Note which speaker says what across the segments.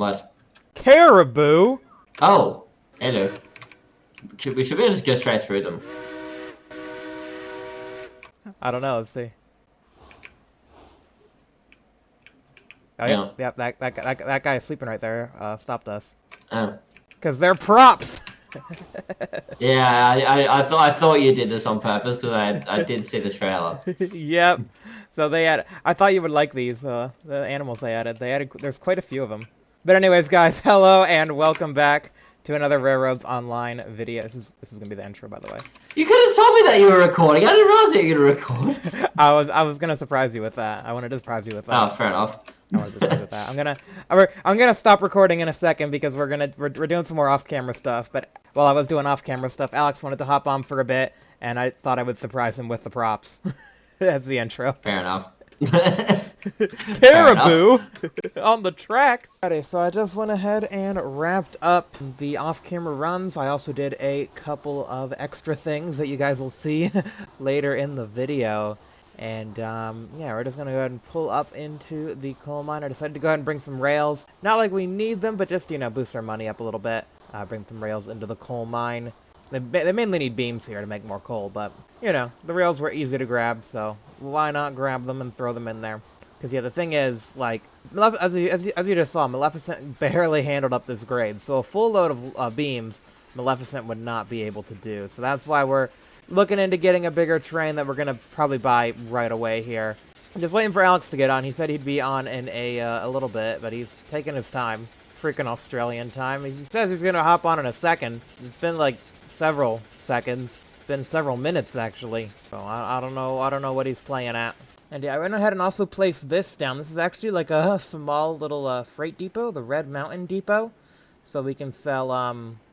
Speaker 1: What?
Speaker 2: Caribou?
Speaker 1: Oh, hello. We should be able to just go straight through them.
Speaker 2: I don't know. Let's see. Oh
Speaker 1: Yeah.
Speaker 2: yeah, that guy sleeping right there stopped us.
Speaker 1: Oh.
Speaker 2: Cause they're props.
Speaker 1: Yeah, I thought you did this on purpose because I did see the trailer.
Speaker 2: Yep. So they had. I thought you would like these. The animals they added. There's quite a few of them. But anyways, guys, hello and welcome back to another Railroads Online video. This is gonna be the intro, by the way.
Speaker 1: You could have told me that you were recording. I didn't realize that you were gonna record.
Speaker 2: I was gonna surprise you with that. I wanted to surprise you with that.
Speaker 1: Oh, fair enough.
Speaker 2: I wanted to surprise you with that. I'm gonna stop recording in a second because we're doing some more off-camera stuff. But while I was doing off-camera stuff, Alex wanted to hop on for a bit, and I thought I would surprise him with the props. That's the intro.
Speaker 1: Fair enough.
Speaker 2: Caribou on the tracks. Alrighty, so I just went ahead and wrapped up the off-camera runs. I also did a couple of extra things that you guys will see later in the video. And yeah, we're just gonna go ahead and pull up into the coal mine. I decided to go ahead and bring some rails. Not like we need them, but just, you know, boost our money up a little bit. Bring some rails into the coal mine. They mainly need beams here to make more coal, but, you know, the rails were easy to grab, so why not grab them and throw them in there? Because, yeah, the thing is, like, as you just saw, Maleficent barely handled up this grade, so a full load of beams, Maleficent would not be able to do. So that's why we're looking into getting a bigger train that we're going to probably buy right away here. I'm just waiting for Alex to get on. He said he'd be on in a little bit, but he's taking his time. Freaking Australian time. He says he's going to hop on in a second. It's been, like, several seconds. It's been several minutes, actually. So I don't know what he's playing at. And yeah, I went ahead and also placed this down. This is actually like a small little freight depot, the Red Mountain Depot. So we can sell,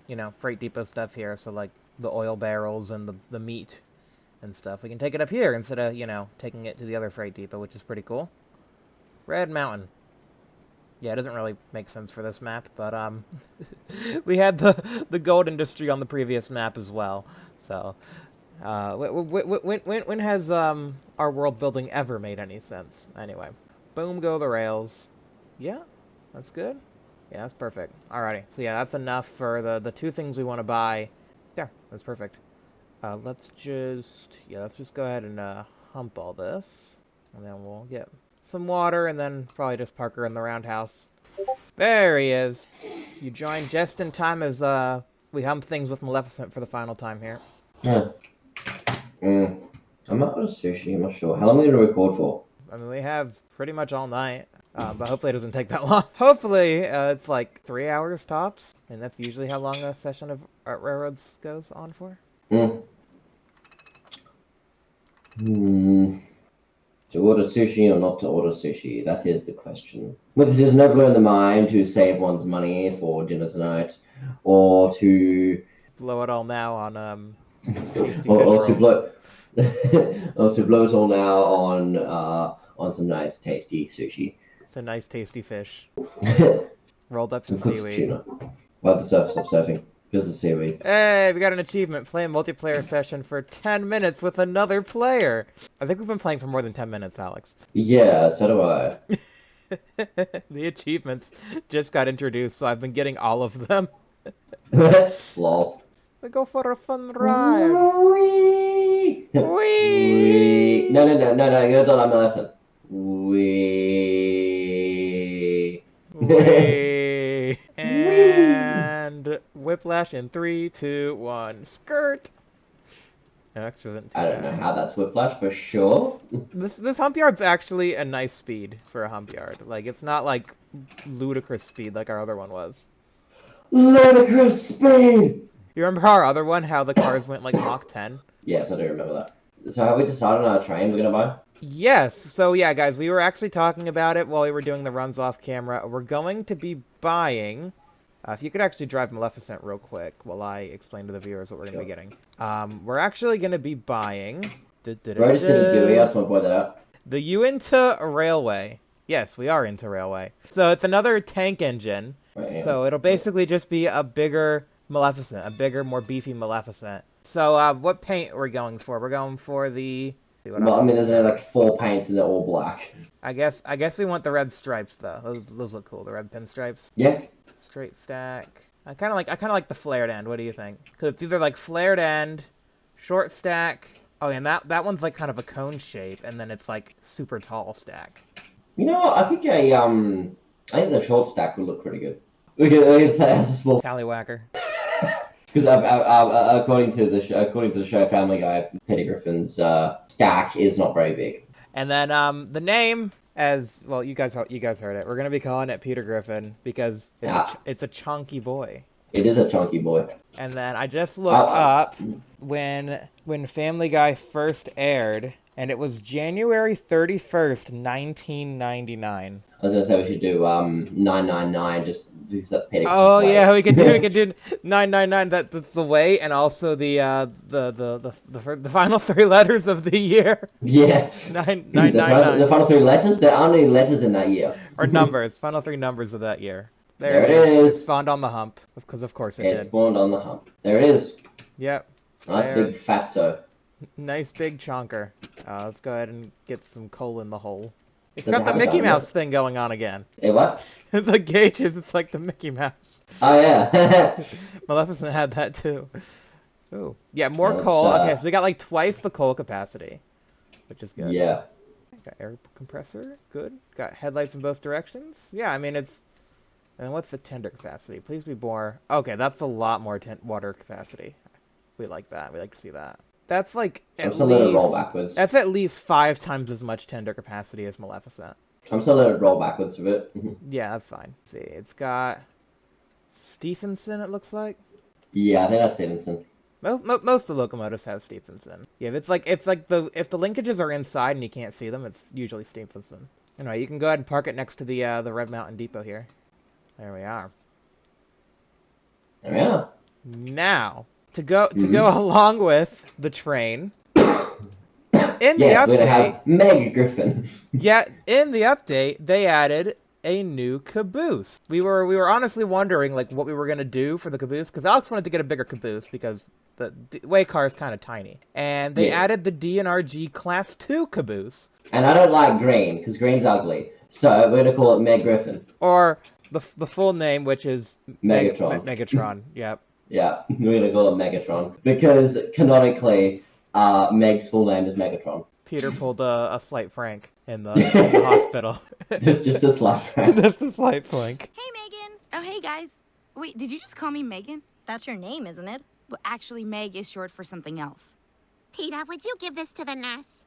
Speaker 2: you know, freight depot stuff here. So like the oil barrels and the meat and stuff. We can take it up here instead of, you know, taking it to the other freight depot, which is pretty cool. Red Mountain. Yeah, it doesn't really make sense for this map, but we had the gold industry on the previous map as well. So, when has our world building ever made any sense? Anyway, boom go the rails. Yeah, that's good. Yeah, that's perfect. Alrighty, so yeah, that's enough for the two things we want to buy. There, that's perfect. Let's just go ahead and hump all this, and then we'll get some water, and then probably just park her in the roundhouse. There he is. You joined just in time as we hump things with Maleficent for the final time here.
Speaker 1: Yeah. I'm not gonna sushi, I'm not sure. How long are we gonna record for?
Speaker 2: I mean, we have pretty much all night, but hopefully it doesn't take that long. Hopefully it's like 3 hours tops, and that's usually how long a session of Railroads goes on for.
Speaker 1: To order sushi or not to order sushi? That is the question. Whether it is nobler in the mind to save one's money for dinner tonight, or to
Speaker 2: blow it all now on tasty
Speaker 1: or
Speaker 2: fish
Speaker 1: to
Speaker 2: rolls.
Speaker 1: or to blow it all now on some nice tasty sushi.
Speaker 2: It's a nice tasty fish. Rolled up
Speaker 1: some
Speaker 2: in
Speaker 1: cooked
Speaker 2: seaweed.
Speaker 1: tuna. Why the surf stop surfing? Because the seaweed.
Speaker 2: Hey, we got an achievement. Play a multiplayer session for 10 minutes with another player. I think we've been playing for more than 10 minutes, Alex.
Speaker 1: Yeah, so do I.
Speaker 2: The achievements just got introduced, so I've been getting all of them.
Speaker 1: Lol.
Speaker 2: We go for a fun ride.
Speaker 1: Wee.
Speaker 2: Wee.
Speaker 1: No, you're done, I'm a lesson. Wee.
Speaker 2: Wee. And whiplash in 3, 2, 1. Skirt. Actually,
Speaker 1: I don't know how that's whiplash for sure.
Speaker 2: This hump yard's actually a nice speed for a hump yard. Like, it's not like ludicrous speed like our other one was.
Speaker 1: Ludicrous speed!
Speaker 2: You remember our other one, how the cars went like Mach 10?
Speaker 1: Yes, I do remember that. So have we decided on our train we're gonna buy?
Speaker 2: Yes. So yeah, guys, we were actually talking about it while we were doing the runs off camera. We're going to be buying... if you could actually drive Maleficent real quick while I explain to the viewers what we're going to be getting. We're actually going to be buying...
Speaker 1: We're just in Dewey, I just want to point that out.
Speaker 2: The Into Railway. Yes, we are into Railway. So it's another tank engine. Right, so it'll basically just be a bigger Maleficent. A bigger, more beefy Maleficent. So what paint are we going for? We're going for the
Speaker 1: Well, I mean, there's only like 4 paints and they're all black.
Speaker 2: I guess we want the red stripes though. Those look cool. The red pinstripes.
Speaker 1: Yeah.
Speaker 2: Straight stack. I kind of like the flared end. What do you think? Because it's either like flared end, short stack. Oh, and that one's like kind of a cone shape, and then it's like super tall stack.
Speaker 1: You know what? I think the short stack would look pretty good. We could say it has a small
Speaker 2: Tallywhacker.
Speaker 1: Because according to the show Family Guy, Peter Griffin's stack is not very big.
Speaker 2: And then the name, as well, you guys heard it. We're gonna be calling it Peter Griffin because it's a chunky boy.
Speaker 1: It is a chunky boy.
Speaker 2: And then I just looked up when Family Guy first aired, and it was January 31st, 1999.
Speaker 1: I was gonna say we should do 999 just because that's Peter.
Speaker 2: Oh yeah, we could do 999. That's the way, and also the final 3 letters of the year.
Speaker 1: Yeah.
Speaker 2: 999.
Speaker 1: The final 3 letters. There aren't any letters in that year.
Speaker 2: Or numbers. Final 3 numbers of that year.
Speaker 1: There it is.
Speaker 2: It spawned on the hump, because of course it did.
Speaker 1: It spawned on the hump. There it is.
Speaker 2: Yep.
Speaker 1: Nice big fatso.
Speaker 2: Nice big chonker. Let's go ahead and get some coal in the hole. It's got the Mickey Mouse thing going on again.
Speaker 1: Hey, what?
Speaker 2: The gauges, it's like the Mickey Mouse.
Speaker 1: Oh, yeah.
Speaker 2: Maleficent had that too. Ooh. Yeah, more coal. Okay, so we got like twice the coal capacity, which is good.
Speaker 1: Yeah.
Speaker 2: Got air compressor. Good. Got headlights in both directions. Yeah, I mean, it's... And then what's the tender capacity? Please be more... Okay, that's a lot more water capacity. We like that. We like to see that. That's like
Speaker 1: I'm still letting it roll backwards.
Speaker 2: That's at least 5 times as much tender capacity as Maleficent.
Speaker 1: I'm still letting it roll backwards a bit.
Speaker 2: Yeah, that's fine. Let's see, it's got Stephenson, it looks like.
Speaker 1: Yeah, I think that's Stevenson.
Speaker 2: Most of the locomotives have Stephenson. Yeah, if the linkages are inside and you can't see them, it's usually Stephenson. Anyway, you can go ahead and park it next to the Red Mountain Depot here. There we are.
Speaker 1: There we are.
Speaker 2: Now, to go along with the train. In the update,
Speaker 1: we're gonna have Meg Griffin.
Speaker 2: Yeah, in the update, they added a new caboose. We were honestly wondering like what we were gonna do for the caboose because Alex wanted to get a bigger caboose because the way car is kind of tiny, and they added the DNRG Class 2 caboose.
Speaker 1: And I don't like green because green's ugly, so we're gonna call it Meg Griffin.
Speaker 2: Or the full name, which is
Speaker 1: Megatron.
Speaker 2: Megatron. Yep.
Speaker 1: Yeah, we're gonna call it Megatron because canonically, Meg's full name is Megatron.
Speaker 2: Peter pulled a slight prank in the hospital.
Speaker 1: just a slight prank.
Speaker 2: Just a slight prank.
Speaker 3: Hey, Megan. Oh, hey, guys. Wait, did you just call me Megan? That's your name, isn't it? Well, actually, Meg is short for something else.
Speaker 4: Peter, would you give this to the nurse?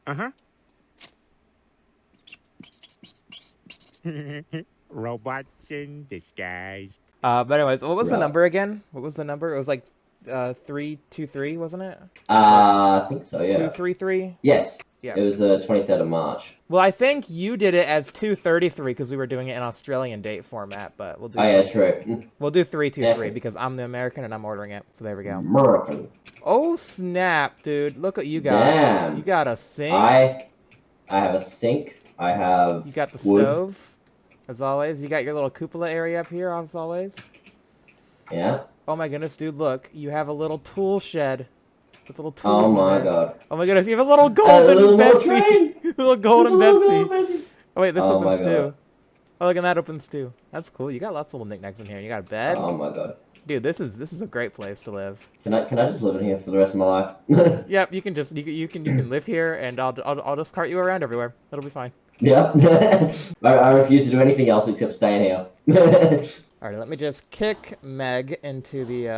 Speaker 5: Robots in disguise.
Speaker 2: But anyways, what was the number again? What was the number? It was like 323, wasn't it?
Speaker 1: I think so, yeah.
Speaker 2: 233?
Speaker 1: Yes.
Speaker 2: Yeah.
Speaker 1: It was the 23rd of March.
Speaker 2: Well, I think you did it as 233 because we were doing it in Australian date format, but we'll do.
Speaker 1: Oh yeah, true.
Speaker 2: We'll do 323 because I'm the American and I'm ordering it. So there we go.
Speaker 1: American.
Speaker 2: Oh snap, dude! Look what you got.
Speaker 1: Damn.
Speaker 2: You got a sink.
Speaker 1: I have a sink. I have.
Speaker 2: You got the
Speaker 1: wood.
Speaker 2: stove, as always. You got your little cupola area up here, as always.
Speaker 1: Yeah.
Speaker 2: Oh my goodness, dude! Look, you have a little tool shed with little tools.
Speaker 1: Oh my
Speaker 2: in there.
Speaker 1: god.
Speaker 2: Oh my goodness, you have a little golden Betsy. Little golden Betsy.
Speaker 1: Betsy.
Speaker 2: Oh wait, this opens
Speaker 1: my
Speaker 2: too.
Speaker 1: god.
Speaker 2: Oh look, and that opens too. That's cool. You got lots of little knickknacks in here. You got a bed.
Speaker 1: Oh my god.
Speaker 2: Dude, this is a great place to live.
Speaker 1: Can I just live in here for the rest of my life?
Speaker 2: Yep, you can live here, and I'll just cart you around everywhere. It'll be fine.
Speaker 1: Yeah. I refuse to do anything else except stay in here.
Speaker 2: Alright, let me just kick Meg into the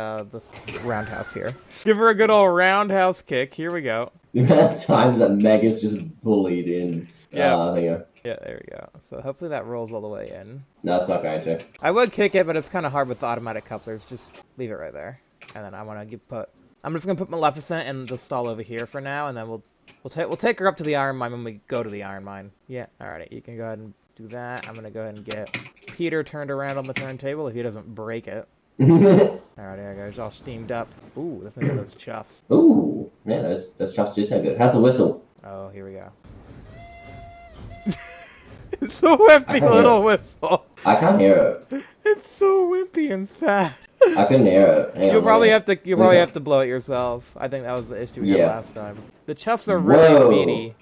Speaker 2: roundhouse here. Give her a good old roundhouse kick. Here we go.
Speaker 1: The amount of times that Meg is just bullied in.
Speaker 2: Yeah.
Speaker 1: There.
Speaker 2: Yeah, there we go. So hopefully that rolls all the way in.
Speaker 1: No, it's not going to.
Speaker 2: I would kick it, but it's kind of hard with the automatic couplers. Just leave it right there. And then I want to I'm just gonna put Maleficent in the stall over here for now, and then we'll take her up to the iron mine when we go to the iron mine. Yeah. Alright, you can go ahead and do that. I'm gonna go ahead and get Peter turned around on the turntable if he doesn't break it. Alright, there we go. It's all steamed up. Ooh, listen to those chuffs.
Speaker 1: Ooh, yeah, those chuffs do sound good. How's the whistle?
Speaker 2: Oh, here we go. It's a wimpy little whistle.
Speaker 1: I can't hear it.
Speaker 2: It's so wimpy and sad.
Speaker 1: I couldn't hear it. Hang
Speaker 2: You'll
Speaker 1: on,
Speaker 2: probably
Speaker 1: let me-
Speaker 2: have to blow it yourself. I think that was the issue we had
Speaker 1: Yeah.
Speaker 2: last time. The chuffs are really
Speaker 1: Whoa.
Speaker 2: meaty,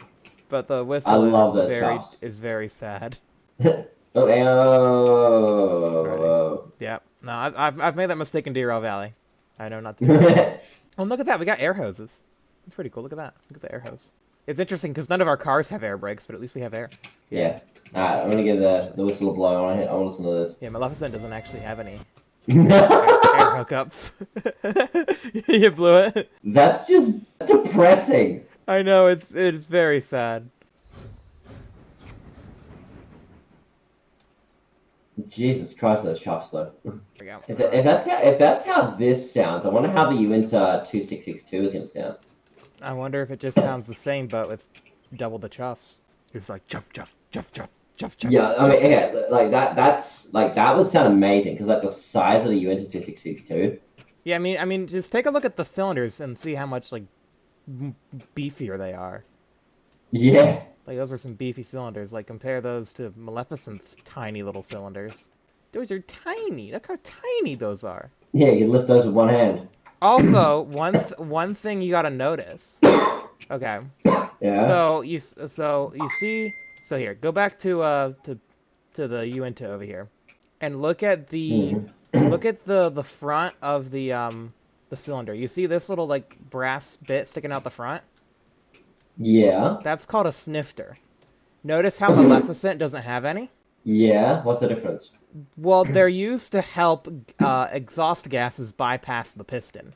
Speaker 2: but the
Speaker 1: I
Speaker 2: whistle
Speaker 1: love those
Speaker 2: is very sad.
Speaker 1: Oh, hang on. Oh,
Speaker 2: Yeah. No, I've made that mistake in DerailValley. I know not to do that. Oh, look at that. We got air hoses. That's pretty cool. Look at that. Look at the air hose. It's interesting because none of our cars have air brakes, but at least we have air.
Speaker 1: Yeah. Alright, I'm gonna give the whistle a blow. I want to listen to this.
Speaker 2: Yeah, Maleficent doesn't actually have any air hookups. You blew it.
Speaker 1: That's just depressing.
Speaker 2: I know, it's very sad.
Speaker 1: Jesus Christ, those chuffs though.
Speaker 2: There we go.
Speaker 1: If that's how this sounds, I wonder how the Uinter 2662 is gonna sound.
Speaker 2: I wonder if it just sounds the same, but with double the chuffs. It's like chuff, chuff, chuff, chuff, chuff, chuff.
Speaker 1: Yeah, I mean,
Speaker 2: chuff,
Speaker 1: yeah, like that would sound amazing because like the size of the Uinter 2662.
Speaker 2: Yeah, I mean, just take a look at the cylinders and see how much like beefier they are.
Speaker 1: Yeah.
Speaker 2: Like those are some beefy cylinders. Like compare those to Maleficent's tiny little cylinders. Those are tiny. Look how tiny those are.
Speaker 1: Yeah, you can lift those with one hand.
Speaker 2: Also, one thing you gotta notice. Okay.
Speaker 1: Yeah.
Speaker 2: So you see. So here, go back to the Uinta over here, and look at the the front of the cylinder. You see this little like brass bit sticking out the front?
Speaker 1: Yeah.
Speaker 2: That's called a snifter. Notice how Maleficent doesn't have any?
Speaker 1: Yeah. What's the difference?
Speaker 2: Well, they're used to help exhaust gases bypass the piston.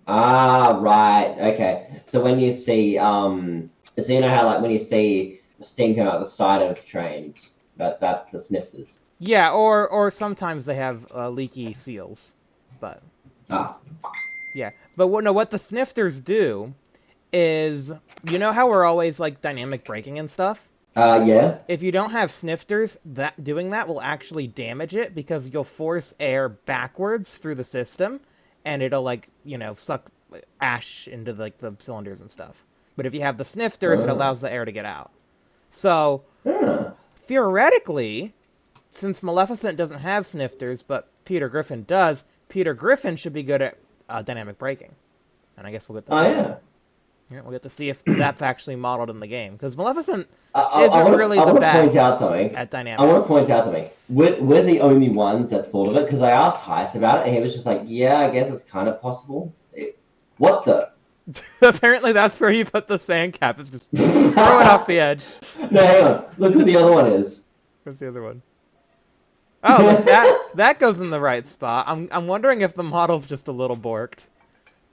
Speaker 1: Right. Okay. So when you see, so you know how like when you see steam come out the side of trains, that's the snifters.
Speaker 2: Yeah, or sometimes they have leaky seals, but yeah. But what the snifters do is, you know how we're always like dynamic braking and stuff?
Speaker 1: Yeah.
Speaker 2: If you don't have snifters, doing that will actually damage it because you'll force air backwards through the system, and it'll like, you know, suck ash into like the cylinders and stuff. But if you have the snifters, it allows the air to get out. So theoretically, since Maleficent doesn't have snifters, but Peter Griffin does, Peter Griffin should be good at dynamic braking. And I guess we'll get to see.
Speaker 1: Yeah.
Speaker 2: Yeah, we'll get to see if that's actually modeled in the game, because Maleficent
Speaker 1: I
Speaker 2: isn't really the best
Speaker 1: point out something.
Speaker 2: at dynamics.
Speaker 1: I want to point out something. We're the only ones that thought of it, because I asked Heist about it, and he was just like, yeah, I guess it's kind of possible. What the?
Speaker 2: Apparently that's where you put the sand cap. It's just throw it off the edge.
Speaker 1: No, hang on. Look who the other one is.
Speaker 2: Where's the other one? Oh, look, that goes in the right spot. I'm wondering if the model's just a little borked.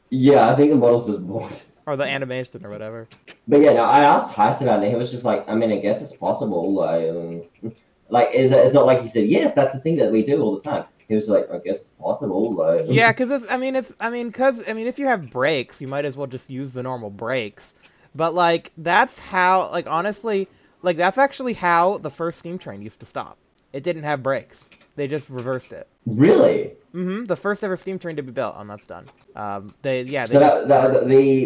Speaker 1: Yeah, I think the model's just bored.
Speaker 2: Or the animation or whatever.
Speaker 1: But yeah, no, I asked Heist about it, and he was just like, I mean, I guess it's possible. Like it's not like he said, yes, that's the thing that we do all the time. He was like, I guess it's possible. Like,
Speaker 2: Yeah, because if you have brakes, you might as well just use the normal brakes. But like that's how, like honestly, like that's actually how the first steam train used to stop. It didn't have brakes. They just reversed it.
Speaker 1: Really?
Speaker 2: Mm-hmm. The first ever steam train to be built, and that's done.
Speaker 1: So
Speaker 2: The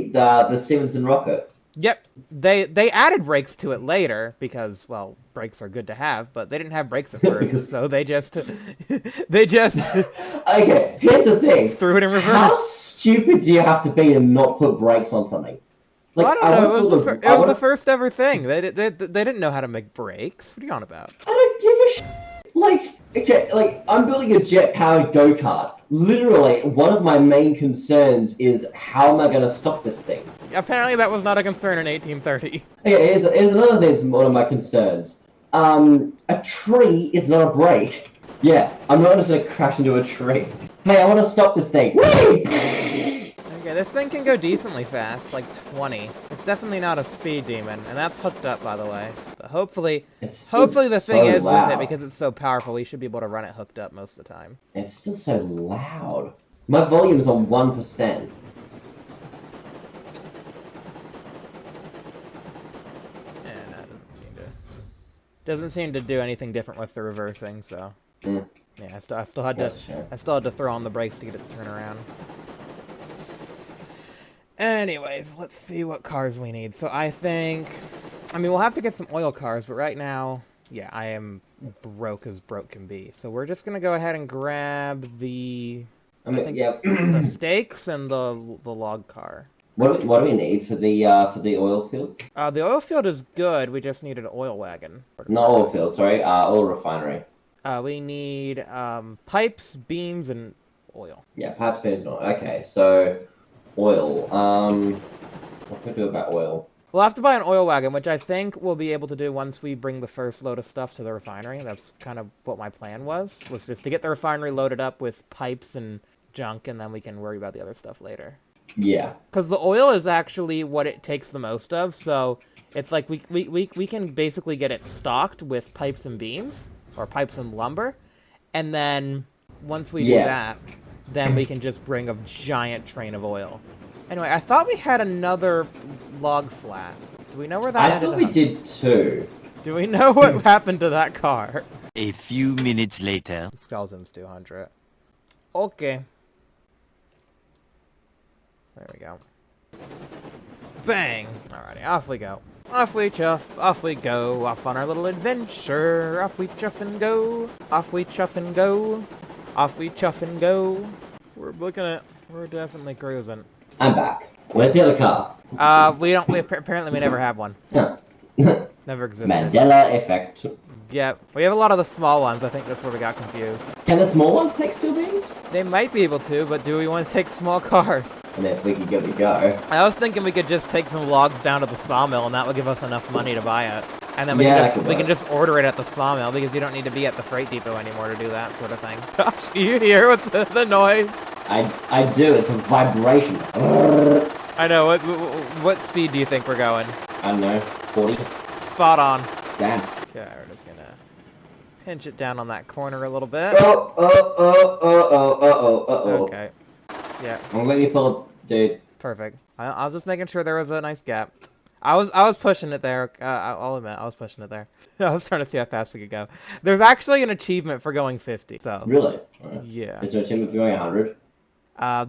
Speaker 1: the Stevenson rocket.
Speaker 2: Yep. They added brakes to it later because, well, brakes are good to have, but they didn't have brakes at first, so they just
Speaker 1: Okay, here's the thing.
Speaker 2: threw it in reverse.
Speaker 1: How stupid do you have to be to not put brakes on something? Like,
Speaker 2: Well, I don't know. It was the first ever thing. They didn't know how to make brakes. What are you on about?
Speaker 1: I don't give a Like, okay, like, I'm building a jet-powered go-kart. Literally, one of my main concerns is how am I going to stop this thing?
Speaker 2: Apparently that was not a concern in 1830.
Speaker 1: Okay, here's another thing that's one of my concerns. A tree is not a brake. Yeah, I'm not just going to crash into a tree. Hey, I want to stop this thing. Whee!
Speaker 2: Okay, this thing can go decently fast, like 20. It's definitely not a speed demon, and that's hooked up, by the way. But hopefully the thing is with it, because it's so powerful, we should be able to run it hooked up most of the time.
Speaker 1: It's still so loud. My volume is on 1%.
Speaker 2: And that doesn't seem to do anything different with the reversing, so yeah, I still had to throw on the brakes to get it to turn around. Anyways, let's see what cars we need. So I mean, we'll have to get some oil cars, but right now Yeah, I am broke as broke can be. So we're just gonna go ahead and grab the
Speaker 1: I mean, yeah.
Speaker 2: the stakes and the log car.
Speaker 1: What do we need for the oil field?
Speaker 2: The oil field is good. We just need an oil wagon.
Speaker 1: Not oil field, sorry. Oil refinery.
Speaker 2: We need pipes, beams, and oil.
Speaker 1: Yeah, perhaps beams not. Okay, so oil. What can we do about oil?
Speaker 2: We'll have to buy an oil wagon, which I think we'll be able to do once we bring the first load of stuff to the refinery. That's kind of what my plan was just to get the refinery loaded up with pipes and junk, and then we can worry about the other stuff later.
Speaker 1: Yeah.
Speaker 2: Because the oil is actually what it takes the most of, so it's like we can basically get it stocked with pipes and beams, or pipes and lumber, and then once we do that, then we can just bring a giant train of oil. Anyway, I thought we had another log flat. Do we know where that ended up?
Speaker 1: I thought we did too.
Speaker 2: Do we know what happened to that car?
Speaker 6: A few minutes later.
Speaker 2: Skeleton's 200. Okay. There we go. Bang! Alrighty, off we go. Off we chuff, off we go, off on our little adventure. Off we chuff and go, off we chuff and go, off we chuff and go. We're definitely cruising.
Speaker 1: I'm back. Where's the other car?
Speaker 2: Apparently we never have one.
Speaker 1: Huh.
Speaker 2: Never existed.
Speaker 1: Mandela effect.
Speaker 2: Yeah, we have a lot of the small ones. I think that's where we got confused.
Speaker 1: Can the small ones take steel beams?
Speaker 2: They might be able to, but do we want to take small cars?
Speaker 1: And if we could go, we go.
Speaker 2: I was thinking we could just take some logs down to the sawmill, and that would give us enough money to buy it. And then we can just order it at the sawmill, because you don't need to be at the freight depot anymore to do that sort of thing. Gosh, do you hear what's the noise?
Speaker 1: I do. It's a vibration.
Speaker 2: I know. What speed do you think we're going?
Speaker 1: I don't know. 40.
Speaker 2: Spot on.
Speaker 1: Damn.
Speaker 2: Okay, we're just gonna pinch it down on that corner a little bit.
Speaker 1: Oh.
Speaker 2: Okay. Yeah.
Speaker 1: I'm letting you pull it, dude.
Speaker 2: Perfect. I was just making sure there was a nice gap. I was pushing it there. I'll admit, I was pushing it there. I was trying to see how fast we could go. There's actually an achievement for going 50. So.
Speaker 1: Really?
Speaker 2: Yeah.
Speaker 1: Is there an achievement for going 100?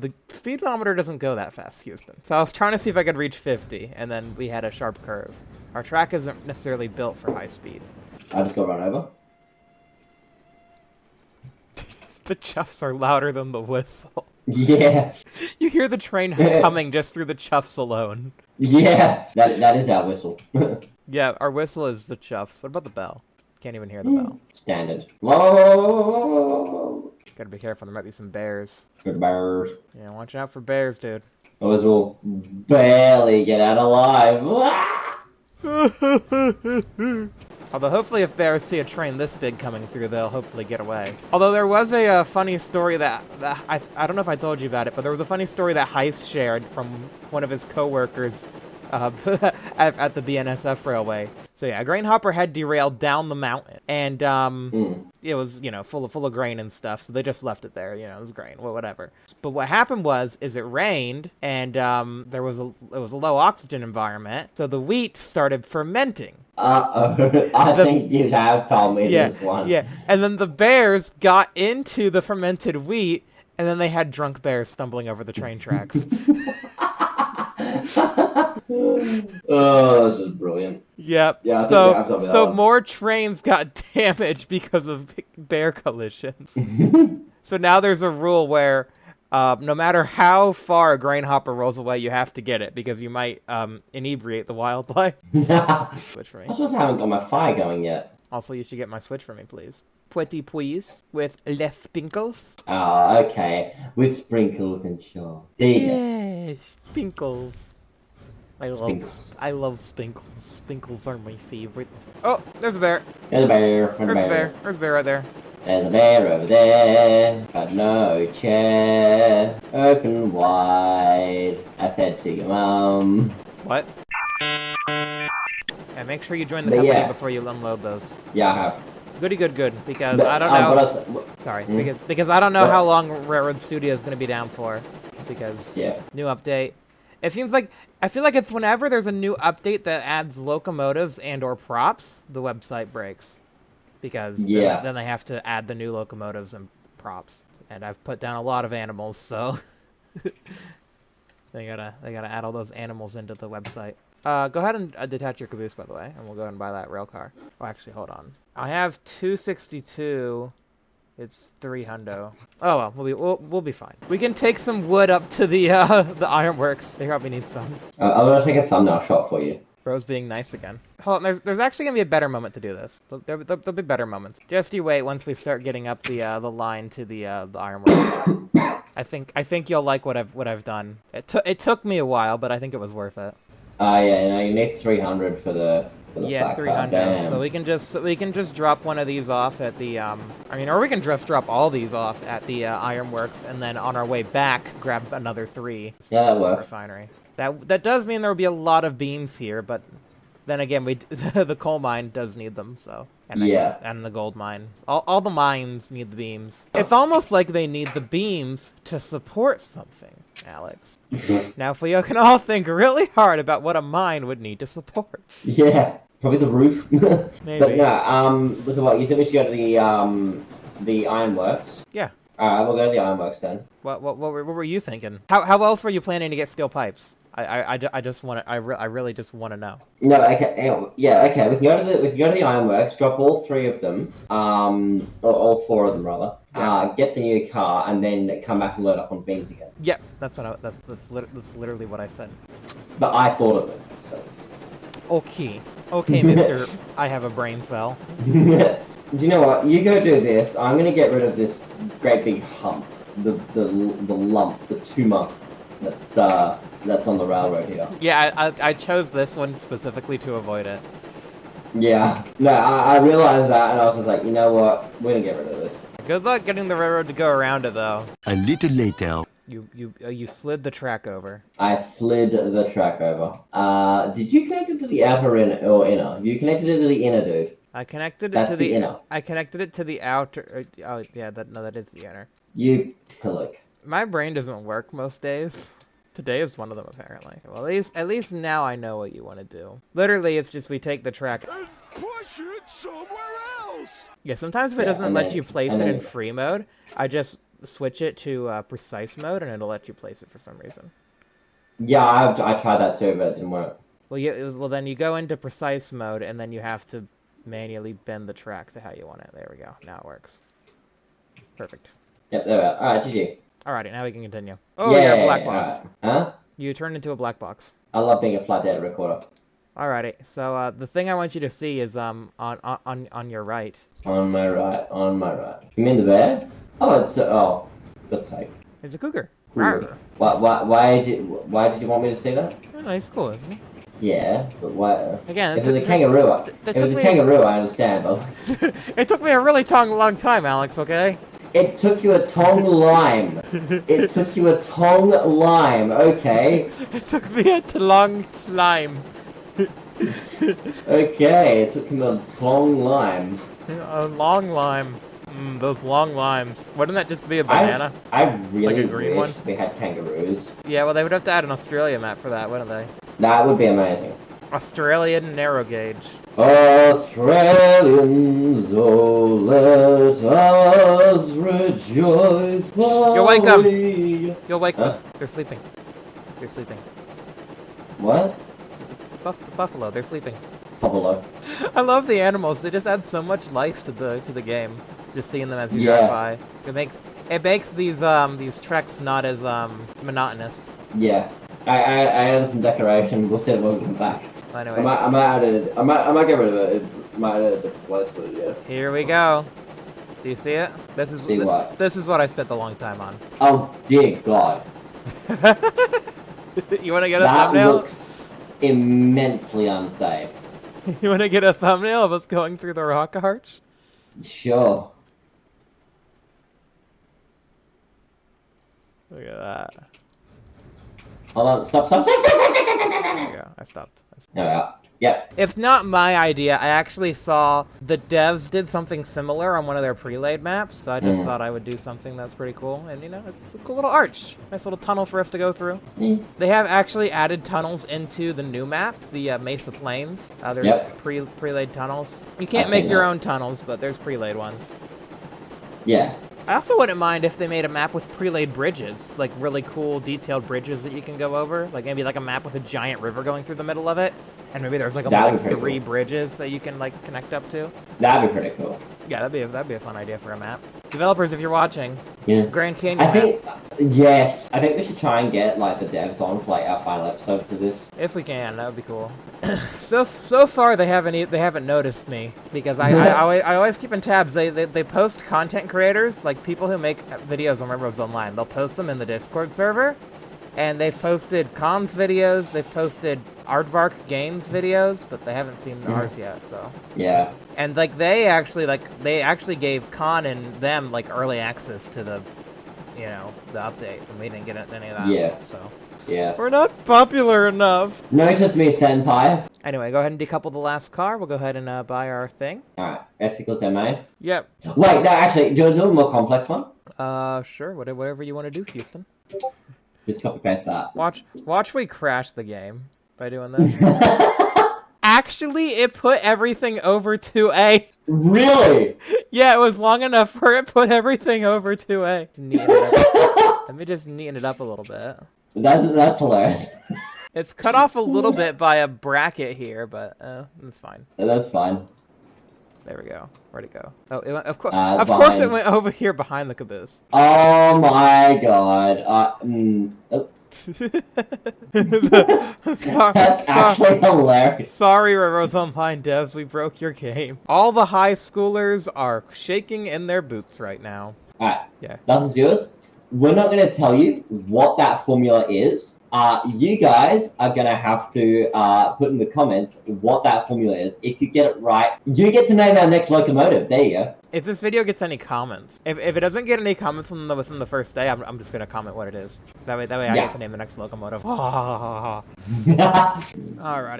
Speaker 2: The speedometer doesn't go that fast, Houston. So I was trying to see if I could reach 50, and then we had a sharp curve. Our track isn't necessarily built for high speed.
Speaker 1: I just got run over.
Speaker 2: The chuffs are louder than the whistle.
Speaker 1: Yeah.
Speaker 2: You hear the train coming just through the chuffs alone.
Speaker 1: Yeah. That is our whistle.
Speaker 2: Yeah, our whistle is the chuffs. What about the bell? Can't even hear the bell.
Speaker 1: Standard. Whoa.
Speaker 2: Gotta be careful, there might be some bears.
Speaker 1: Good bears.
Speaker 2: Yeah, watch out for bears, dude.
Speaker 1: Those will barely get out alive.
Speaker 2: Although hopefully if bears see a train this big coming through, they'll hopefully get away. Although there was a funny story that I don't know if I told you about it, but there was a funny story that Heist shared from one of his coworkers at the BNSF railway. So yeah, a grain hopper had derailed down the mountain, and it was, you know, full of grain and stuff. So they just left it there. You know, it was grain, well, whatever. But what happened was it rained, and it was a low oxygen environment, so the wheat started fermenting.
Speaker 1: I think you have told me this one.
Speaker 2: Yeah, and then the bears got into the fermented wheat, and then they had drunk bears stumbling over the train tracks.
Speaker 1: Oh, this is brilliant.
Speaker 2: Yep.
Speaker 1: Yeah,
Speaker 2: so more trains got damaged because of bear collision. So now there's a rule where no matter how far a grain hopper rolls away, you have to get it because you might inebriate the wildlife. Switch for me.
Speaker 1: I just haven't got my fire going yet.
Speaker 2: Also, you should get my switch for me, please. Pretty please, with less sprinkles.
Speaker 1: Ah, okay. With sprinkles and sure.
Speaker 2: Yeah, sprinkles. I love sprinkles. Sprinkles are my favorite. Oh, there's a bear.
Speaker 1: There's a bear.
Speaker 2: There's a bear. There's a bear right there.
Speaker 1: There's a bear over there, but no chair. Open wide. I said to your mum.
Speaker 2: What? Yeah, make sure you join the company before you unload those.
Speaker 1: Yeah, I have.
Speaker 2: Goody good, because I don't know. Sorry, because I don't know how long Railroad Studio is going to be down for. Because new update. It seems like I feel like it's whenever there's a new update that adds locomotives and/or props, the website breaks. Because then they have to add the new locomotives and props. And I've put down a lot of animals, so they gotta add all those animals into the website. Go ahead and detach your caboose, by the way, and we'll go ahead and buy that rail car. Oh, actually, hold on. I have 262. It's 3 hundo. Oh well, we'll be fine. We can take some wood up to the ironworks. They probably need some.
Speaker 1: I'm gonna take a thumbnail shot for you.
Speaker 2: Bro's being nice again. Hold on, there's actually gonna be a better moment to do this. There'll be better moments. Just you wait once we start getting up the line to the ironworks. I think you'll like what I've done. It took me a while, but I think it was worth it.
Speaker 1: Yeah, you need 300 for the
Speaker 2: Yeah, 300. So we can just drop one of these off at the I mean, or we can just drop all these off at the ironworks, and then on our way back grab another 3.
Speaker 1: Yeah, that works.
Speaker 2: Refinery. That does mean there will be a lot of beams here, but then again, the coal mine does need them, so and the gold mine. All the mines need the beams. It's almost like they need the beams to support something, Alex. Now, if we can all think really hard about what a mine would need to support.
Speaker 1: Yeah, probably the roof.
Speaker 2: Maybe.
Speaker 1: But no, so what, you think we should go to the ironworks?
Speaker 2: Yeah.
Speaker 1: Alright, we'll go to the ironworks then.
Speaker 2: What were you thinking? How else were you planning to get steel pipes? I really just want to know.
Speaker 1: No, okay, okay. We can go to the ironworks, drop all 3 of them, or all 4 of them rather.
Speaker 2: Yeah.
Speaker 1: Get the new car, and then come back and load up on beams again.
Speaker 2: Yep, that's literally what I said.
Speaker 1: But I thought of it. So.
Speaker 2: Okay, Mister. I have a brain cell.
Speaker 1: Do you know what? You go do this. I'm gonna get rid of this great big hump, the lump, the tumor that's on the railroad here.
Speaker 2: Yeah, I chose this one specifically to avoid it.
Speaker 1: Yeah. No, I realized that, and I was just like, you know what? We're gonna get rid of this.
Speaker 2: Good luck getting the railroad to go around it, though.
Speaker 6: A little later.
Speaker 2: You slid the track over.
Speaker 1: I slid the track over. Did you connect it to the outer or inner? You connected it to the inner, dude.
Speaker 2: I connected it
Speaker 1: That's
Speaker 2: to
Speaker 1: the inner.
Speaker 2: I connected it to the outer. Oh yeah, that is the inner.
Speaker 1: You pillock.
Speaker 2: My brain doesn't work most days. Today is one of them, apparently. Well, at least now I know what you want to do. Literally, it's just we take the track
Speaker 5: And push it somewhere else!
Speaker 2: Yeah, sometimes if it doesn't let
Speaker 1: then-
Speaker 2: you place
Speaker 1: and
Speaker 2: it
Speaker 1: then-
Speaker 2: in free mode, I just switch it to precise mode, and it'll let you place it for some reason.
Speaker 1: Yeah, I tried that too, but it didn't work.
Speaker 2: Well, then you go into precise mode, and then you have to manually bend the track to how you want it. There we go. Now it works. Perfect.
Speaker 1: Yep, there we are. Alright, GG.
Speaker 2: Alrighty, now we can continue. Oh, yeah, black box.
Speaker 1: Huh?
Speaker 2: You turned into a black box.
Speaker 1: I love being a flat data recorder.
Speaker 2: Alrighty, so the thing I want you to see is on your right.
Speaker 1: On my right. You mean the bear? Oh, it's oh, God's sake.
Speaker 2: It's a cougar.
Speaker 1: Cool.
Speaker 2: Rawr.
Speaker 1: Why did you want me to see that?
Speaker 2: Oh, he's cool, isn't he?
Speaker 1: Yeah, but why?
Speaker 2: Again,
Speaker 1: If it was a kangaroo, I understand, but
Speaker 2: it took me a really long time, Alex. Okay.
Speaker 1: it took you a tongue lime. It took you a tongue lime. Okay.
Speaker 2: It took me a long time.
Speaker 1: Okay, it took him a tongue lime.
Speaker 2: A long lime. Those long limes. Wouldn't that just be a banana?
Speaker 1: I really
Speaker 2: Like a green
Speaker 1: wish
Speaker 2: one?
Speaker 1: we had kangaroos.
Speaker 2: Yeah, well, they would have to add an Australia map for that, wouldn't they?
Speaker 1: That would be amazing.
Speaker 2: Australian narrow gauge.
Speaker 1: Australians, oh, let us rejoice.
Speaker 2: You'll wake up.
Speaker 1: Polly.
Speaker 2: You'll wake
Speaker 1: Huh?
Speaker 2: up. They're sleeping. They're sleeping.
Speaker 1: What?
Speaker 2: The buffalo, they're sleeping.
Speaker 1: Buffalo.
Speaker 2: I love the animals. They just add so much life to the game. Just seeing them as you drive by. It makes these treks not as monotonous.
Speaker 1: Yeah. I added some decoration. We'll see it when we come back.
Speaker 2: Anyways,
Speaker 1: I might get rid of it. It might add a different place, but yeah.
Speaker 2: here we go. Do you see it? This is
Speaker 1: See what?
Speaker 2: This is what I spent a long time on.
Speaker 1: Oh dear God.
Speaker 2: You want to get a
Speaker 1: That
Speaker 2: thumbnail?
Speaker 1: looks immensely unsafe.
Speaker 2: You want to get a thumbnail of us going through the rock arch?
Speaker 1: Sure.
Speaker 2: Look at that.
Speaker 1: Hold on. Stop.
Speaker 2: There you go. I stopped.
Speaker 1: There we are. Yep.
Speaker 2: It's not my idea. I actually saw the devs did something similar on one of their pre-laid maps, so I just thought I would do something that's pretty cool. And you know, it's a cool little arch, nice little tunnel for us to go through. They have actually added tunnels into the new map, the Mesa Plains. There's pre-laid tunnels. You can't
Speaker 1: I've
Speaker 2: make
Speaker 1: seen
Speaker 2: your
Speaker 1: that.
Speaker 2: own tunnels, but there's pre-laid ones.
Speaker 1: Yeah.
Speaker 2: I also wouldn't mind if they made a map with pre-laid bridges, like really cool detailed bridges that you can go over. Like maybe like a map with a giant river going through the middle of it, and maybe there's like only like 3 bridges that you can like connect up to.
Speaker 1: That'd be pretty cool.
Speaker 2: Yeah, that'd be a fun idea for a map. Developers, if you're watching,
Speaker 1: Yeah.
Speaker 2: Grand Canyon.
Speaker 1: I think yes. I think we should try and get like the devs on for like our final episode for this.
Speaker 2: If we can, that would be cool. So far they haven't noticed me because I always keep in tabs. They post content creators, like people who make videos on Railroads Online. They'll post them in the Discord server, and they've posted comms videos. They've posted Aardvark Games videos, but they haven't seen ours yet. So
Speaker 1: yeah.
Speaker 2: And like they actually gave Con and them like early access to the, you know, the update, and we didn't get any of that.
Speaker 1: Yeah.
Speaker 2: So.
Speaker 1: Yeah.
Speaker 2: We're not popular enough.
Speaker 1: Notice me, Senpai.
Speaker 2: Anyway, go ahead and decouple the last car. We'll go ahead and buy our thing.
Speaker 1: Alright, X equals MA.
Speaker 2: Yep.
Speaker 1: Wait, no, actually, do you want to do a more complex one?
Speaker 2: Sure. Whatever you want to do, Houston.
Speaker 1: Just copy paste that.
Speaker 2: Watch we crash the game by doing this. Actually, it put everything over 2A.
Speaker 1: Really?
Speaker 2: Yeah, it was long enough for it put everything over 2A. Let me just neaten it up a little bit.
Speaker 1: That's hilarious.
Speaker 2: It's cut off a little bit by a bracket here, but that's fine.
Speaker 1: That's fine.
Speaker 2: There we go. Where'd it go? Oh, of course it went over here behind the caboose.
Speaker 1: Oh my god. Oh. That's actually hilarious.
Speaker 2: Sorry, Railroads Online devs, we broke your game. All the high schoolers are shaking in their boots right now.
Speaker 1: Alright.
Speaker 2: Yeah.
Speaker 1: That's viewers. We're not going to tell you what that formula is. You guys are going to have to put in the comments what that formula is. If you get it right, you get to name our next locomotive. There you go.
Speaker 2: If this video gets any comments, if it doesn't get any comments within the first day, I'm just going to comment what it is. That way I get to name the next locomotive. Alrighty,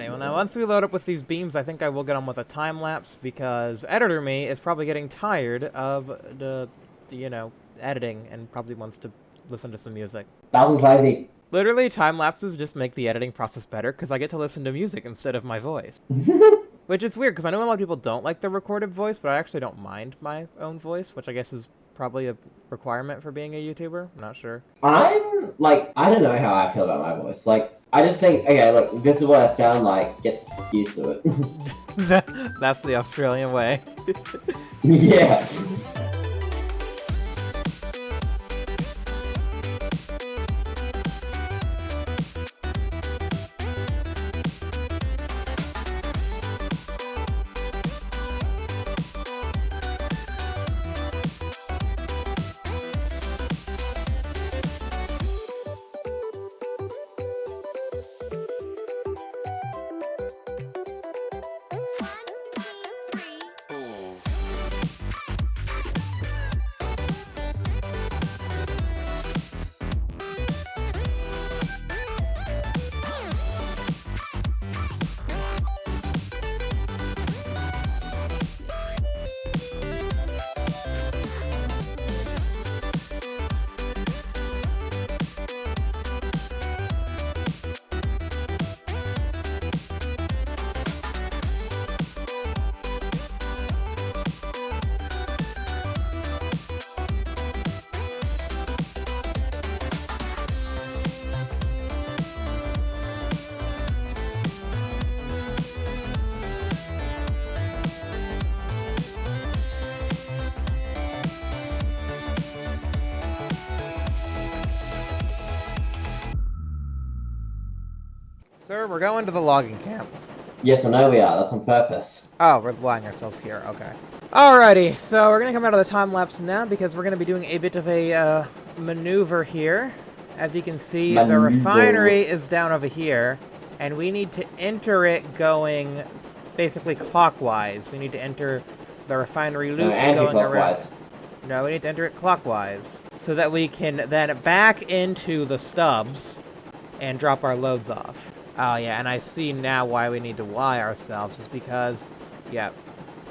Speaker 2: well now once we load up with these beams, I think I will get on with a time lapse because Editor Me is probably getting tired of the you know, editing and probably wants to listen to some music.
Speaker 1: That was lazy.
Speaker 2: Literally, time lapses just make the editing process better because I get to listen to music instead of my voice. Which is weird because I know a lot of people don't like the recorded voice, but I actually don't mind my own voice, which I guess is probably a requirement for being a YouTuber. I'm not sure.
Speaker 1: I'm, like, I don't know how I feel about my voice. Like, I just think, okay, look, this is what I sound like. Get used to it.
Speaker 2: That's the Australian way.
Speaker 1: Yeah.
Speaker 2: Sir, we're going to the logging camp.
Speaker 1: Yes, I know we are. That's on purpose.
Speaker 2: Oh, we're lying ourselves here. Okay. Alrighty, so we're going to come out of the time lapse now because we're going to be doing a bit of a maneuver here. As you can see, the refinery is down over here, and we need to enter it going basically clockwise. We need to enter the refinery loop going around. No, we need to enter it clockwise so that we can then back into the stubs and drop our loads off. Oh yeah, and I see now why we need to Y ourselves is because, yeah,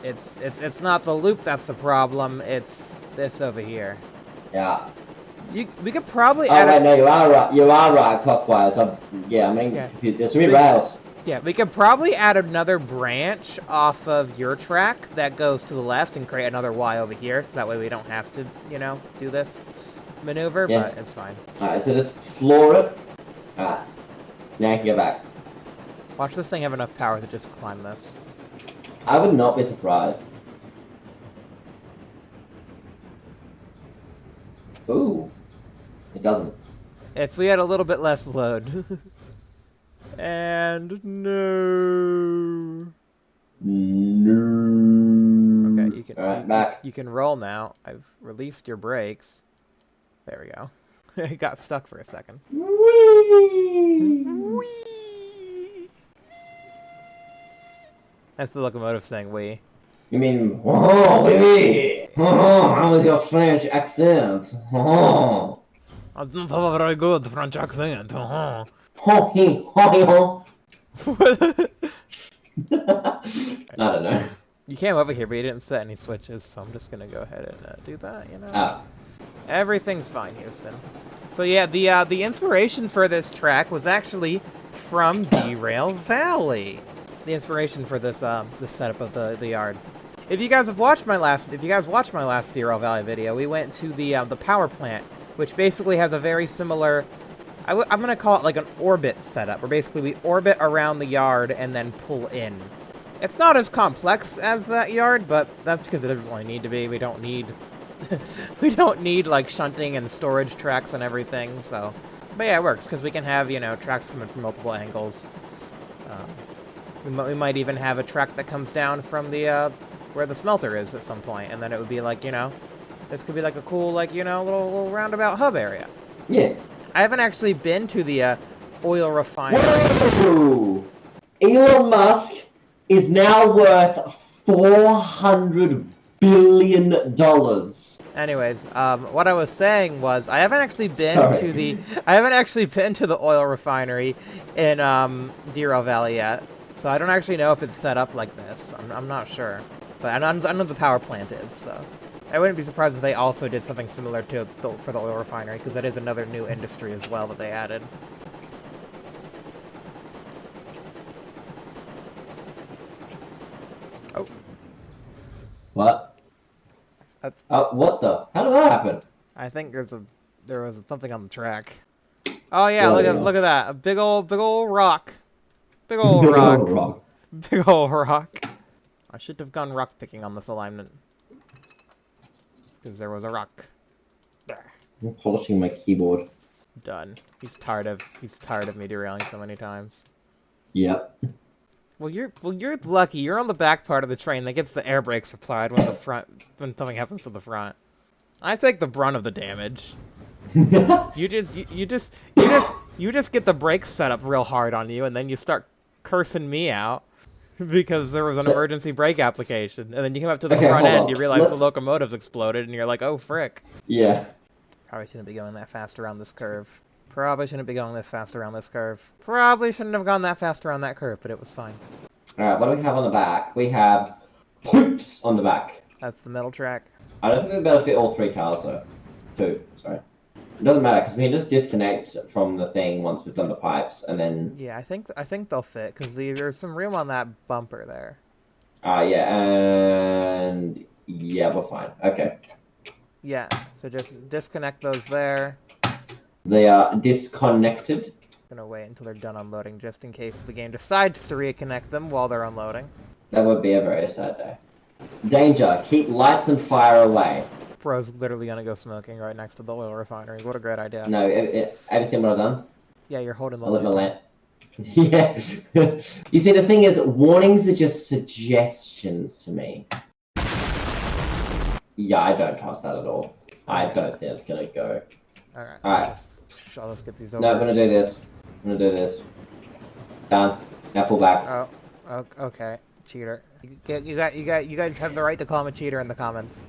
Speaker 2: it's not the loop that's the problem. It's this over here.
Speaker 1: Yeah.
Speaker 2: We could probably
Speaker 1: add. Oh wait, no, you are right. You are right. Clockwise. Yeah, I mean, there's 3 rails.
Speaker 2: Yeah, we could probably add another branch off of your track that goes to the left and create another Y over here, so that way we don't have to, you know, do this maneuver,
Speaker 1: Yeah.
Speaker 2: but it's fine.
Speaker 1: Alright, so just floor it. Alright. Now you can go back.
Speaker 2: Watch this thing have enough power to just climb this.
Speaker 1: I would not be surprised. Ooh. It doesn't.
Speaker 2: If we had a little bit less load. And no.
Speaker 1: No.
Speaker 2: Okay, you can.
Speaker 1: Alright, back.
Speaker 2: You can roll now. I've released your brakes. There we go. It got stuck for a second.
Speaker 1: Whee!
Speaker 2: Whee! That's the locomotive saying "wee."
Speaker 1: You mean, oh, baby! Oh, how was your French accent? Oh.
Speaker 2: I don't have a very good French accent.
Speaker 1: Ho he ho. I don't know.
Speaker 2: You came over here, but you didn't set any switches, so I'm just gonna go ahead and do that. You know.
Speaker 1: Ah.
Speaker 2: Everything's fine, Houston. So yeah, the inspiration for this track was actually from DerailValley. The inspiration for this this setup of the yard. If you guys watched my last DerailValley video, we went to the power plant, which basically has a very similar. I'm gonna call it like an orbit setup, where basically we orbit around the yard and then pull in. It's not as complex as that yard, but that's because it doesn't really need to be. We don't need we don't need like shunting and storage tracks and everything. So, but yeah, it works because we can have, you know, tracks coming from multiple angles. We might even have a track that comes down from the where the smelter is at some point, and then it would be like, you know, this could be like a cool, like, you know, little roundabout hub area.
Speaker 1: Yeah.
Speaker 2: I haven't actually been to the oil refinery.
Speaker 1: Whoa! Elon Musk is now worth $400 billion.
Speaker 2: Anyways, what I was saying was I haven't actually been to the oil refinery in DerailValley yet, so I don't actually know if it's set up like this. I'm not sure, but I know the power plant is. So I wouldn't be surprised if they also did something similar to for the oil refinery, because that is another new industry as well that they added. Oh.
Speaker 1: What? What the? How did that happen?
Speaker 2: I think there was something on the track. Oh yeah, look at that. A big old rock. Big old rock. Big old rock. I should have gone rock picking on this alignment. Because there was a rock. There.
Speaker 1: I'm polishing my keyboard.
Speaker 2: Done. He's tired of me derailing so many times.
Speaker 1: Yep.
Speaker 2: Well, you're lucky. You're on the back part of the train that gets the air brakes applied when something happens to the front. I take the brunt of the damage. You just get the brakes set up real hard on you, and then you start cursing me out because there was an emergency brake application, and then you come up to the front end, you realize the locomotive's exploded, and you're like, oh frick.
Speaker 1: Yeah.
Speaker 2: Probably shouldn't be going that fast around this curve. Probably shouldn't be going this fast around this curve. Probably shouldn't have gone that fast around that curve, but it was fine.
Speaker 1: Alright, what do we have on the back? We have poops on the back.
Speaker 2: That's the middle track.
Speaker 1: I don't think we'll be able to fit all 3 cars though. 2, sorry. It doesn't matter, because we can just disconnect from the thing once we've done the pipes, and then...
Speaker 2: Yeah, I think they'll fit, because there's some room on that bumper there.
Speaker 1: Yeah, and... yeah, we're fine. Okay.
Speaker 2: Yeah, so just disconnect those there.
Speaker 1: They are disconnected.
Speaker 2: Gonna wait until they're done unloading, just in case the game decides to reconnect them while they're unloading.
Speaker 1: That would be a very sad day. Danger, keep lights and fire away.
Speaker 2: Bro's literally gonna go smoking right next to the oil refinery. What a great idea.
Speaker 1: No, have you seen what I've done?
Speaker 2: Yeah, you're holding the
Speaker 1: I lit my
Speaker 2: lamp.
Speaker 1: lamp. Yeah. You see, the thing is, warnings are just suggestions to me. Yeah, I don't trust that at all. I don't think it's gonna go.
Speaker 2: Alright. Let's get these over.
Speaker 1: No, I'm gonna do this. Done. Now pull back.
Speaker 2: Oh, okay. Cheater. You guys have the right to call him a cheater in the comments.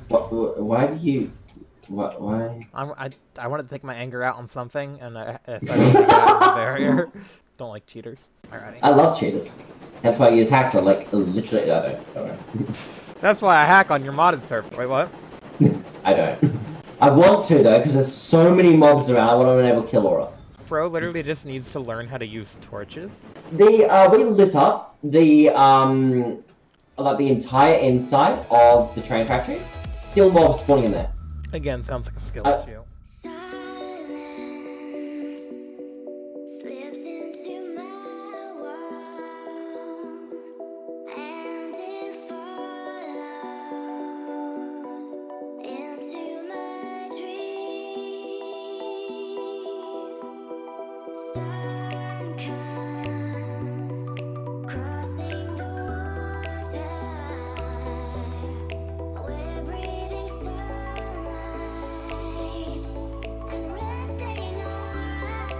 Speaker 1: Why do you... Why?
Speaker 2: I wanted to take my anger out on something, and I decided to take it out on the barrier. Don't like cheaters. Alrighty.
Speaker 1: I love cheaters. That's why I use hacks. Like, literally... I don't.
Speaker 2: That's why I hack on your modded server. Wait, what?
Speaker 1: I don't. I want to, though, because there's so many mobs around. I want to enable kill aura.
Speaker 2: Pro literally just needs to learn how to use torches.
Speaker 1: We lit up the like the entire inside of the train factory. Still mobs spawning in there.
Speaker 2: Again, sounds like a skill issue.
Speaker 7: Silence slips into my world, and it follows into my dreams. Sun comes crossing the water. We're breathing sunlight and resting alright.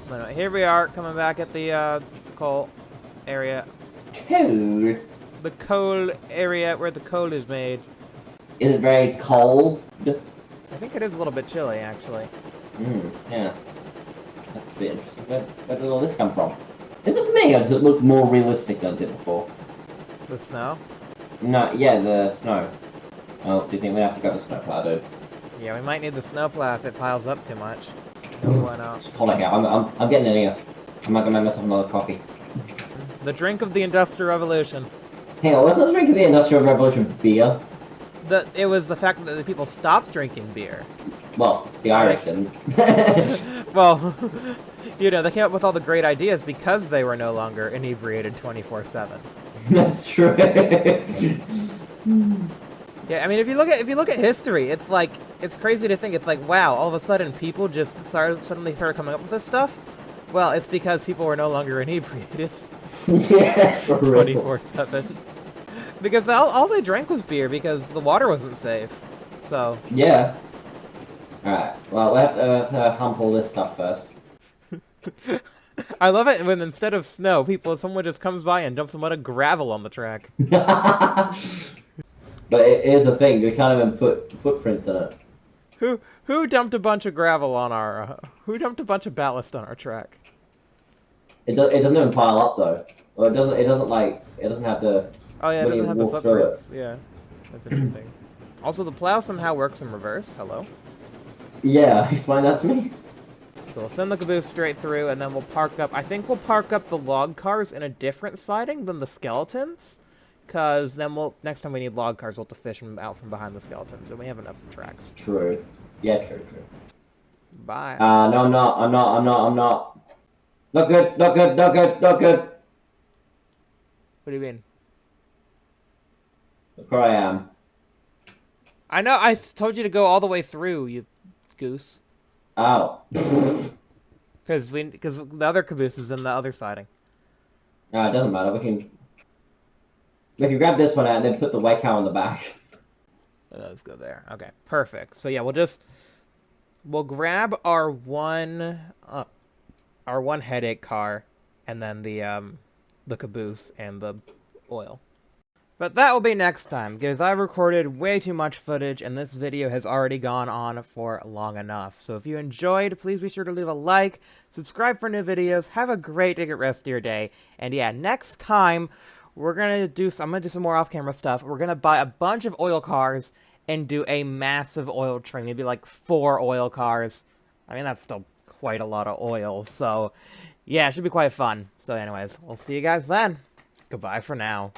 Speaker 2: But here we are, coming back at the coal area.
Speaker 1: Cool.
Speaker 2: The coal area where the coal is made.
Speaker 1: Is it very cold?
Speaker 2: I think it is a little bit chilly, actually.
Speaker 1: Yeah. That's a bit interesting. Where did all this come from? Is it me, or does it look more realistic than it did before?
Speaker 2: The snow?
Speaker 1: No, yeah, the snow. Oh, do you think we have to go to the snowplow, dude?
Speaker 2: Yeah, we might need the snowplow if it piles up too much. No, why not?
Speaker 1: Hold on, I'm getting in here. I'm not gonna make myself another coffee.
Speaker 2: The drink of the Industrial Revolution.
Speaker 1: Hang on, wasn't the drink of the Industrial Revolution beer?
Speaker 2: It was the fact that the people stopped drinking beer.
Speaker 1: Well, the Irish didn't.
Speaker 2: Well, you know, they came up with all the great ideas because they were no longer inebriated 24/7.
Speaker 1: That's true.
Speaker 2: Yeah, I mean, if you look at history, it's like, it's crazy to think, it's like, wow, all of a sudden people just suddenly started coming up with this stuff. Well, it's because people were no longer inebriated.
Speaker 1: Yeah, for real.
Speaker 2: 24/7. Because all they drank was beer because the water wasn't safe. So.
Speaker 1: Yeah. Alright, well, we have to hump all this stuff first.
Speaker 2: I love it when instead of snow, someone just comes by and dumps a lot of gravel on the track.
Speaker 1: But here's the thing, we can't even put footprints in it.
Speaker 2: Who dumped a bunch of gravel on our, who dumped a bunch of ballast on our track?
Speaker 1: It doesn't even pile up though. Or it doesn't have the...
Speaker 2: Oh yeah, it
Speaker 1: when
Speaker 2: doesn't
Speaker 1: you
Speaker 2: have the
Speaker 1: walk through it.
Speaker 2: footprints. Yeah, that's interesting. Also, the plow somehow works in reverse. Hello.
Speaker 1: Yeah, explain that to me.
Speaker 2: So we'll send the caboose straight through, and then we'll park up... I think we'll park up the log cars in a different siding than the skeletons. Because then next time we need log cars, we'll have to fish them out from behind the skeletons, and we have enough tracks.
Speaker 1: True. Yeah, true.
Speaker 2: Bye.
Speaker 1: No, I'm not. Not good. What
Speaker 2: do you mean?
Speaker 1: Look where I am.
Speaker 2: I know, I told you to go all the way through, you goose.
Speaker 1: Oh.
Speaker 2: Because the other caboose is in the other siding.
Speaker 1: No, it doesn't matter. We can grab this one out and then put the white cow on the back.
Speaker 2: Let's go there. Okay, perfect. So yeah, we'll grab our one headache car, and then the caboose and the oil. But that will be next time, because I've recorded way too much footage, and this video has already gone on for long enough. So if you enjoyed, please be sure to leave a like, subscribe for new videos, have a great rest of your day, and yeah, next time, I'm gonna do some more off-camera stuff. We're gonna buy a bunch of oil cars and do a massive oil train, maybe like 4 oil cars. I mean, that's still quite a lot of oil, so yeah, it should be quite fun. So anyways, we'll see you guys then. Goodbye for now.